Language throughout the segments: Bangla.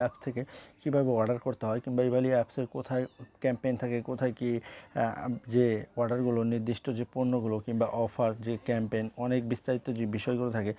অ্যাপস থেকে কীভাবে অর্ডার করতে হয় কিংবা ইভালি অ্যাপসের কোথায় ক্যাম্পেইন থাকে, কোথায় কি যে অর্ডারগুলো নির্দিষ্ট যে পণ্যগুলো কিংবা অফার যে ক্যাম্পেইন অনেক বিস্তারিত যে বিষয়গুলো থাকে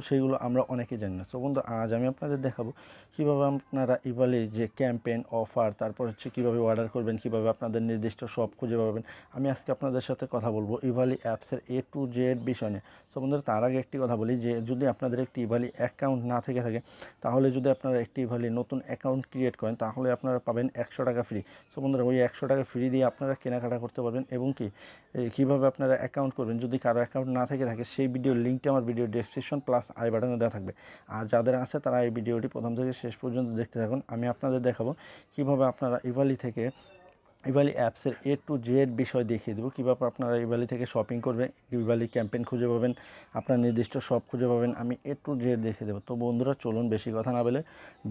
সেগুলো আমরা অনেকেই জানি না। সো বন্ধু, আজ আমি আপনাদের দেখাবো কীভাবে আপনারা ইভালি যে ক্যাম্পেইন অফার, তারপর হচ্ছে কীভাবে অর্ডার করবেন, কীভাবে আপনাদের নির্দিষ্ট শপ খুঁজে পাবেন। আমি আজকে আপনাদের সাথে কথা বলবো ইভালি অ্যাপসের A to Z বিষয় নিয়ে। সো বন্ধুরা, তার আগে একটি কথা বলি যে যদি আপনাদের একটি ইভালি অ্যাকাউন্ট না থেকে থাকে, তাহলে যদি আপনারা একটি ইভালি নতুন অ্যাকাউন্ট ক্রিয়েট করেন তাহলে আপনারা পাবেন 100 টাকা ফ্রি। সো বন্ধুরা, ওই 100 টাকা ফ্রি দিয়ে আপনারা কেনাকাটা করতে পারবেন এবং কীভাবে আপনারা অ্যাকাউন্ট করবেন যদি কারো অ্যাকাউন্ট না থেকে থাকে সেই ভিডিওর লিঙ্কটি আমার ভিডিও ডেসক্রিপশন প্লাস আই বাটনে দেওয়া থাকবে। আর যাদের আছে তারা এই ভিডিওটি প্রথম থেকে শেষ পর্যন্ত দেখতে থাকুন। আমি আপনাদের দেখাবো কীভাবে আপনারা ইভালি অ্যাপসের A to Z বিষয় দেখিয়ে দেবো, কীভাবে আপনারা ইভালি থেকে শপিং করবেন, ইভালি ক্যাম্পেইন খুঁজে পাবেন, আপনার নির্দিষ্ট শপ খুঁজে পাবেন, আমি A to Z দেখিয়ে দেবো। তো বন্ধুরা, চলুন বেশি কথা না বলে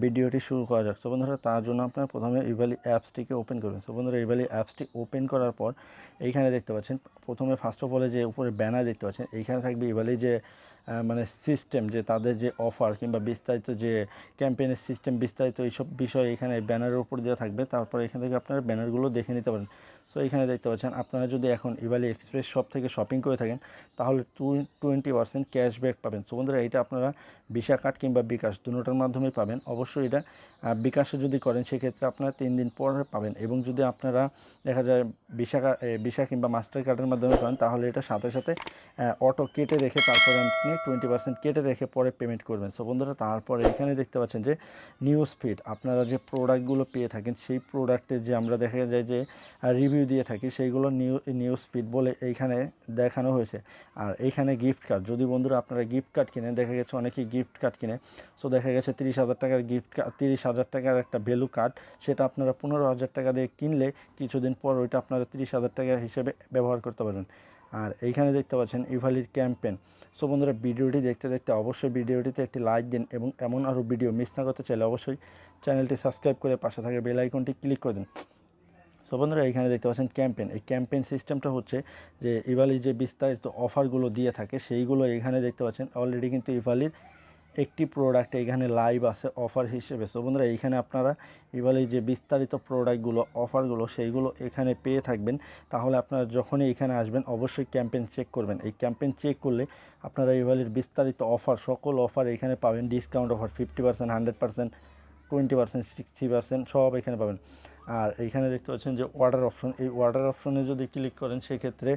ভিডিওটি শুরু করা যাক। তো বন্ধুরা, তার জন্য আপনারা প্রথমে ইভালি অ্যাপসটিকে ওপেন করবেন। তো বন্ধুরা, ইভালি অ্যাপসটি ওপেন করার পর এইখানে দেখতে পাচ্ছেন প্রথমে ফার্স্ট অফ অলে যে উপরে ব্যানার দেখতে পাচ্ছেন, এইখানে থাকবে ইভালি যে মানে সিস্টেম, যে তাদের যে অফার কিংবা বিস্তারিত যে ক্যাম্পেইনের সিস্টেম বিস্তারিত এইসব বিষয় এখানে ব্যানারের উপর দেওয়া থাকবে। তারপর এখান থেকে আপনারা ব্যানারগুলো দেখে নিতে পারেন। সো এখানে দেখতে পাচ্ছেন আপনারা যদি এখন ইভালি এক্সপ্রেস শপ থেকে শপিং করে থাকেন তাহলে 20% ক্যাশব্যাক পাবেন। সো বন্ধুরা, এটা আপনারা ভিসা কার্ড কিংবা বিকাশ দুটোটার মাধ্যমেই পাবেন। অবশ্যই এটা বিকাশে যদি করেন সেক্ষেত্রে আপনারা 3 দিন পরে পাবেন, এবং যদি আপনারা দেখা যায় ভিসা কিংবা মাস্টার কার্ডের মাধ্যমে পান তাহলে এটা সাথে সাথে অটো কেটে রেখে তারপরে আপনি 20% কেটে রেখে পরে পেমেন্ট করবেন। সো বন্ধুরা, তারপরে এখানে দেখতে পাচ্ছেন যে নিউজ ফিড, আপনারা যে প্রোডাক্টগুলো পেয়ে থাকেন সেই প্রোডাক্টের যে আমরা দেখা যায় যে রিভিউ দিয়ে থাকি সেইগুলো নিউজ ফিড বলে এইখানে দেখানো হয়েছে। আর এইখানে গিফট কার্ড, যদি বন্ধুরা আপনারা গিফট কার্ড কিনেন, দেখা গেছে অনেকেই গিফট কার্ড কিনে, সো দেখা গেছে 30,000 টাকার গিফট কার্ড, 30,000 টাকার একটা ভ্যালু কার্ড, সেটা আপনারা 15,000 টাকা দিয়ে কিনলে কিছুদিন পর ওইটা আপনারা 30,000 টাকা হিসেবে ব্যবহার করতে পারবেন। আর এইখানে দেখতে পাচ্ছেন ইভালির ক্যাম্পেইন। সো বন্ধুরা, ভিডিওটি দেখতে দেখতে অবশ্যই ভিডিওটিতে একটি লাইক দিন এবং এমন আরও ভিডিও মিস না করতে চাইলে অবশ্যই চ্যানেলটি সাবস্ক্রাইব করে পাশে থাকা বেল আইকনটি ক্লিক করে দিন। সো বন্ধুরা, এখানে দেখতে পাচ্ছেন ক্যাম্পেইন। এই ক্যাম্পেইন সিস্টেমটা হচ্ছে যে ইভালি যে বিস্তারিত অফারগুলো দিয়ে থাকে সেইগুলো এখানে দেখতে পাচ্ছেন। অলরেডি কিন্তু ইভালির একটি প্রোডাক্ট এখানে লাইভ আছে অফার হিসেবে। সো বন্ধুরা, এইখানে আপনারা ইভালি যে বিস্তারিত প্রোডাক্টগুলো অফারগুলো সেইগুলো এখানে পেয়ে থাকবেন। তাহলে আপনারা যখনই এখানে আসবেন অবশ্যই ক্যাম্পেইন চেক করবেন। এই ক্যাম্পেইন চেক করলে আপনারা ইভালির বিস্তারিত অফার, সকল অফার এখানে পাবেন। ডিসকাউন্ট অফার 50%, 100%, 20%, 60% সব এখানে পাবেন। আর এইখানে দেখতে পাচ্ছেন যে অর্ডার অপশন, এই অর্ডার অপশনে যদি ক্লিক করেন সেক্ষেত্রে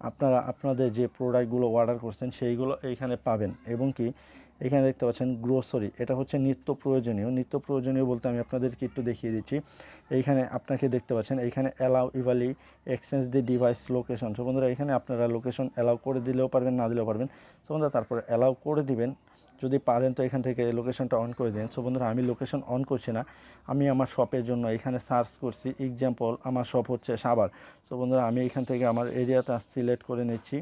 আপনারা আপনাদের যে প্রোডাক্টগুলো অর্ডার করছেন সেইগুলো এইখানে পাবেন। এবং কি এখানে দেখতে পাচ্ছেন গ্রোসারি, এটা হচ্ছে নিত্য প্রয়োজনীয় বলতে আমি আপনাদেরকে একটু দেখিয়ে দিচ্ছি। এইখানে আপনাকে দেখতে পাচ্ছেন এইখানে অ্যালাউ ইভালি এক্সচেঞ্জ দি ডিভাইস লোকেশন। সো বন্ধুরা, এখানে আপনারা লোকেশন অ্যালাউ করে দিলেও পারবেন, না দিলেও পারবেন। সো বন্ধুরা, তারপরে অ্যালাউ করে দিবেন, যদি পারেন তো এখান থেকে লোকেশনটা অন করে দিন। সো বন্ধুরা, আমি লোকেশন অন করছি না, আমি আমার শপের জন্য এখানে সার্চ করছি। এক্সাম্পল, আমার শপ হচ্ছে সাভার। সো বন্ধুরা, আমি এখান থেকে আমার এরিয়াটা সিলেক্ট করে নিচ্ছি,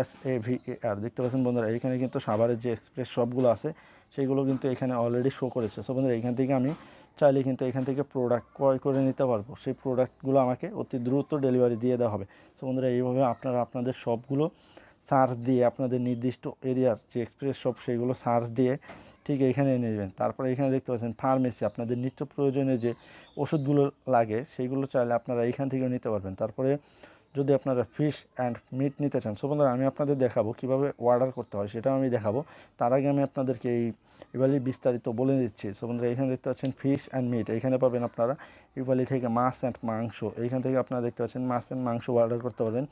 SAVAR। দেখতে পাচ্ছেন বন্ধুরা, এখানে কিন্তু সাভারের যে এক্সপ্রেস শপগুলো আছে সেইগুলো কিন্তু এখানে অলরেডি শো করেছে। সো বন্ধুরা, এখান থেকে আমি চাইলে কিন্তু এখান থেকে প্রোডাক্ট ক্রয় করে নিতে পারবো। সেই প্রোডাক্টগুলো আমাকে অতি দ্রুত ডেলিভারি দিয়ে দেওয়া হবে। সো বন্ধুরা, এইভাবে আপনারা আপনাদের শপগুলো সার্চ দিয়ে আপনাদের নির্দিষ্ট এরিয়ার যে এক্সপ্রেস শপ সেইগুলো সার্চ দিয়ে ঠিক এইখানে এনে নেবেন। তারপরে এখানে দেখতে পাচ্ছেন ফার্মেসি, আপনাদের নিত্য প্রয়োজনীয় যে ওষুধগুলো লাগে সেইগুলো চাইলে আপনারা এইখান থেকেও নিতে পারবেন। তারপরে যদি আপনারা ফিশ অ্যান্ড মিট নিতে চান, সো বন্ধুরা, আমি আপনাদের দেখাবো কীভাবে অর্ডার করতে হয়, সেটাও আমি দেখাবো। তার আগে আমি আপনাদেরকে ইভালি বিস্তারিত বলে দিচ্ছি। সো বন্ধুরা, এখানে দেখতে পাচ্ছেন ফিশ অ্যান্ড মিট, এইখানে পাবেন আপনারা ইভালি থেকে মাছ অ্যান্ড মাংস। এইখান থেকে আপনারা দেখতে পাচ্ছেন মাছ অ্যান্ড মাংস অর্ডার করতে পারবেন।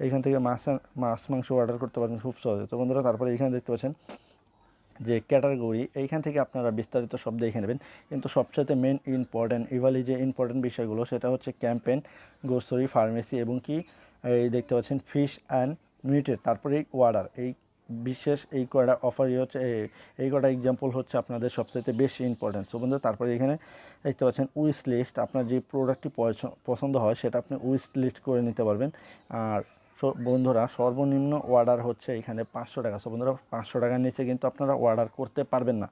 এইখান থেকে মাছ মাংস অর্ডার করতে পারবেন খুব সহজে। তো বন্ধুরা, তারপরে এইখানে দেখতে পাচ্ছেন যে ক্যাটাগরি, এইখান থেকে আপনারা বিস্তারিত সব দেখে নেবেন। কিন্তু সবচেয়ে মেন ইম্পর্ট্যান্ট ইভালি যে ইম্পর্ট্যান্ট বিষয়গুলো সেটা হচ্ছে ক্যাম্পেইন, গ্রোসারি, ফার্মেসি এবং কি এই দেখতে পাচ্ছেন ফিশ অ্যান্ড মিটের। তারপরে এই অর্ডার, এই বিশেষ এই কয়টা অফারই হচ্ছে, এই কটা এক্সাম্পল হচ্ছে আপনাদের সবচেয়ে বেশি ইম্পর্ট্যান্ট। সো বন্ধুরা, তারপরে এখানে দেখতে পাচ্ছেন উইশ লিস্ট, আপনার যে প্রোডাক্টটি পছন্দ হয় সেটা আপনি উইশ লিস্ট করে নিতে পারবেন। আর বন্ধুরা, সর্বনিম্ন অর্ডার হচ্ছে এখানে 500 টাকা। সো বন্ধুরা, 500 টাকার নিচে কিন্তু আপনারা অর্ডার করতে পারবেন না।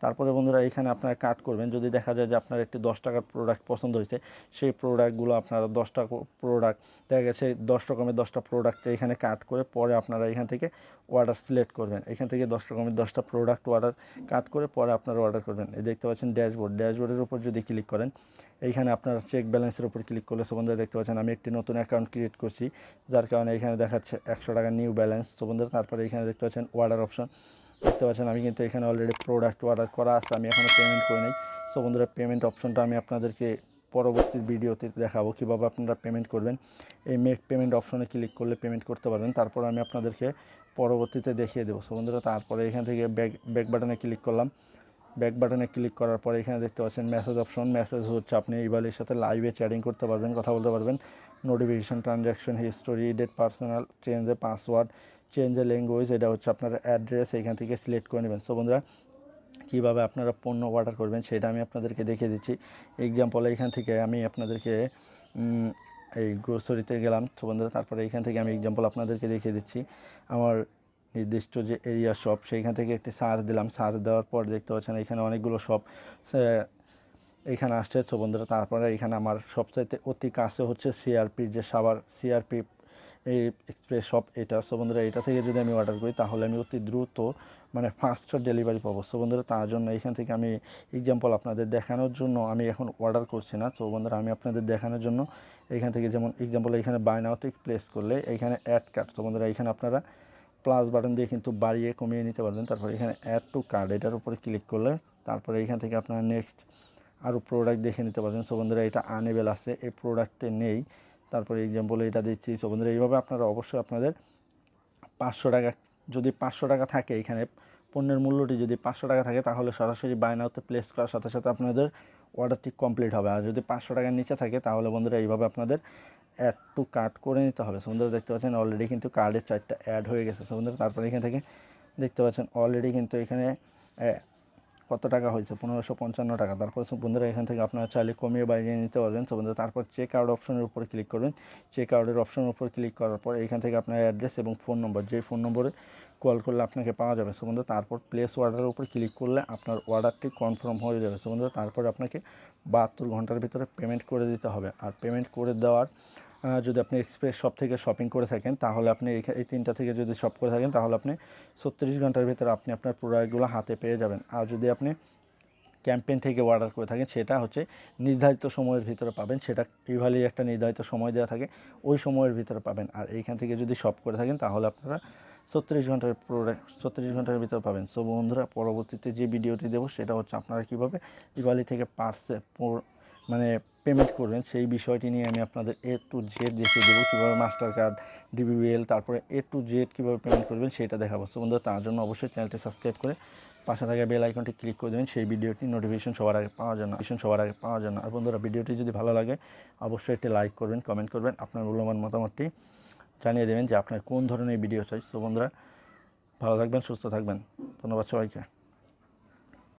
তারপরে বন্ধুরা এখানে আপনারা কাট করবেন। যদি দেখা যায় যে আপনার একটি 10 টাকার প্রোডাক্ট পছন্দ হয়েছে, সেই প্রোডাক্টগুলো আপনারা 10টা প্রোডাক্ট দেখা গেছে 10 রকমের 10টা প্রোডাক্ট এখানে কাট করে পরে আপনারা এখান থেকে অর্ডার সিলেক্ট করবেন। এখান থেকে 10 রকমের 10টা প্রোডাক্ট অর্ডার কাট করে পরে আপনারা অর্ডার করবেন। এই দেখতে পাচ্ছেন ড্যাশবোর্ডের উপর যদি ক্লিক করেন, এইখানে আপনারা চেক ব্যালেন্সের উপর ক্লিক করলে সো বন্ধুরা দেখতে পাচ্ছেন আমি একটি নতুন অ্যাকাউন্ট ক্রিয়েট করছি, যার কারণে এখানে দেখাচ্ছে 100 টাকা নিউ ব্যালেন্স। সো বন্ধুরা তারপরে এখানে দেখতে পাচ্ছেন অর্ডার অপশন, দেখতে পাচ্ছেন আমি কিন্তু এখানে অলরেডি প্রোডাক্ট অর্ডার করা আছে, আমি এখনও পেমেন্ট করে নিই। সো বন্ধুরা পেমেন্ট অপশনটা আমি আপনাদেরকে পরবর্তী ভিডিওতে দেখাবো কীভাবে আপনারা পেমেন্ট করবেন। এই মেক পেমেন্ট অপশনে ক্লিক করলে পেমেন্ট করতে পারবেন, তারপর আমি আপনাদেরকে পরবর্তীতে দেখিয়ে দেবো। সো বন্ধুরা তারপরে এখান থেকে ব্যাক বাটনে ক্লিক করলাম। ব্যাক বাটনে ক্লিক করার পরে এখানে দেখতে পাচ্ছেন মেসেজ অপশন। মেসেজ হচ্ছে আপনি ইভালির সাথে লাইভে চ্যাটিং করতে পারবেন, কথা বলতে পারবেন। Notification, transaction history, date, personal, change a password, change a language, এটা হচ্ছে আপনার অ্যাড্রেস, এখান থেকে সিলেক্ট করে নেবেন। সো বন্ধুরা কীভাবে আপনারা পণ্য অর্ডার করবেন সেটা আমি আপনাদেরকে দেখিয়ে দিচ্ছি। এক্সাম্পল এখান থেকে আমি আপনাদেরকে এই গ্রোসারিতে গেলাম। তো বন্ধুরা তারপরে এখান থেকে আমি এক্সাম্পল আপনাদেরকে দেখিয়ে দিচ্ছি। আমার নির্দিষ্ট যে এরিয়া শপ, সেইখান থেকে একটি সার্চ দিলাম। সার্চ দেওয়ার পর দেখতে পাচ্ছেন এখানে অনেকগুলো শপ এখানে আসছে। তো বন্ধুরা তারপরে এখানে আমার সবচাইতে অতি কাছে হচ্ছে সিআরপির যে সাভার সিআরপি এই এক্সপ্রেস শপ, এটা। সো বন্ধুরা এটা থেকে যদি আমি অর্ডার করি তাহলে আমি অতি দ্রুত মানে ফাস্টার ডেলিভারি পাবো। সো বন্ধুরা তার জন্য এখান থেকে আমি এক্সাম্পল আপনাদের দেখানোর জন্য আমি এখন অর্ডার করছি না। সো বন্ধুরা আমি আপনাদের দেখানোর জন্য এখান থেকে যেমন এক্সাম্পল এখানে বাই নাওতে প্লেস করলে এখানে অ্যাড কার্ড। সো বন্ধুরা এখানে আপনারা প্লাস বাটন দিয়ে কিন্তু বাড়িয়ে কমিয়ে নিতে পারবেন। তারপর এখানে অ্যাড টু কার্ড, এটার উপরে ক্লিক করলে তারপরে এখান থেকে আপনারা নেক্সট আরও প্রোডাক্ট দেখে নিতে পারবেন। সো বন্ধুরা এটা আনএবেল আছে, এই প্রোডাক্টে নেই। তারপরে এক্সাম্পল এটা দিচ্ছি। সো বন্ধুরা এইভাবে আপনারা অবশ্যই আপনাদের 500 টাকা যদি 500 টাকা থাকে, এখানে পণ্যের মূল্যটি যদি 500 টাকা থাকে তাহলে সরাসরি বাই নাওতে প্লেস করার সাথে সাথে আপনাদের অর্ডারটি কমপ্লিট হবে। আর যদি 500 টাকার নিচে থাকে তাহলে বন্ধুরা এইভাবে আপনাদের অ্যাড টু কার্ট করে নিতে হবে। সো বন্ধুরা দেখতে পাচ্ছেন অলরেডি কিন্তু কার্ডের 4টা অ্যাড হয়ে গেছে। সো বন্ধুরা তারপরে এখান থেকে দেখতে পাচ্ছেন অলরেডি কিন্তু এখানে কত টাকা হয়েছে, 1555 টাকা। তারপর বন্ধুরা এখান থেকে আপনারা চাইলে কমিয়ে বাড়িয়ে নিতে পারবেন। তো বন্ধুরা তারপর চেক আউট অপশনের উপরে ক্লিক করবেন। চেক আউটের অপশনের উপর ক্লিক করার পর এখান থেকে আপনার অ্যাড্রেস এবং ফোন নম্বর, যে ফোন নম্বরে কল করলে আপনাকে পাওয়া যাবে। সো বন্ধুরা তারপর প্লেস অর্ডারের উপর ক্লিক করলে আপনার অর্ডারটি কনফার্ম হয়ে যাবে। সো বন্ধুরা তারপর আপনাকে 72 ঘন্টার ভিতরে পেমেন্ট করে দিতে হবে। আর পেমেন্ট করে দেওয়ার যদি আপনি এক্সপ্রেস শপ থেকে শপিং করে থাকেন তাহলে আপনি এই 3টা থেকে যদি শপ করে থাকেন তাহলে আপনি 36 ঘন্টার ভিতরে আপনি আপনার প্রোডাক্টগুলো হাতে পেয়ে যাবেন। আর যদি আপনি ক্যাম্পেইন থেকে অর্ডার করে থাকেন সেটা হচ্ছে নির্ধারিত সময়ের ভিতরে পাবেন, সেটা ইভালি একটা নির্ধারিত সময় দেওয়া থাকে, ওই সময়ের ভিতরে পাবেন। আর এইখান থেকে যদি শপ করে থাকেন তাহলে আপনারা 36 ঘন্টার প্রোডাক্ট 36 ঘন্টার ভিতরে পাবেন। সো বন্ধুরা পরবর্তীতে যে ভিডিওটি দেবো সেটা হচ্ছে আপনারা কীভাবে ইভালি থেকে মানে পেমেন্ট করবেন সেই বিষয়টি নিয়ে আমি আপনাদের A to Z দেখিয়ে দেবো। কীভাবে মাস্টার কার্ড, ডিবিবিএল, তারপরে A to Z কীভাবে পেমেন্ট করবেন সেটা দেখাবো। সো বন্ধুরা তার জন্য অবশ্যই চ্যানেলটি সাবস্ক্রাইব করে পাশে থাকা বেল আইকনটি ক্লিক করে দেবেন সেই ভিডিওটি নোটিফিকেশন সবার আগে পাওয়ার জন্য। আর বন্ধুরা ভিডিওটি যদি ভালো লাগে অবশ্যই একটি লাইক করবেন, কমেন্ট করবেন, আপনার মূল্যবান মতামতটি জানিয়ে দেবেন যে আপনার কোন ধরনের ভিডিও চাই। সো বন্ধুরা ভালো থাকবেন, সুস্থ থাকবেন, ধন্যবাদ সবাইকে।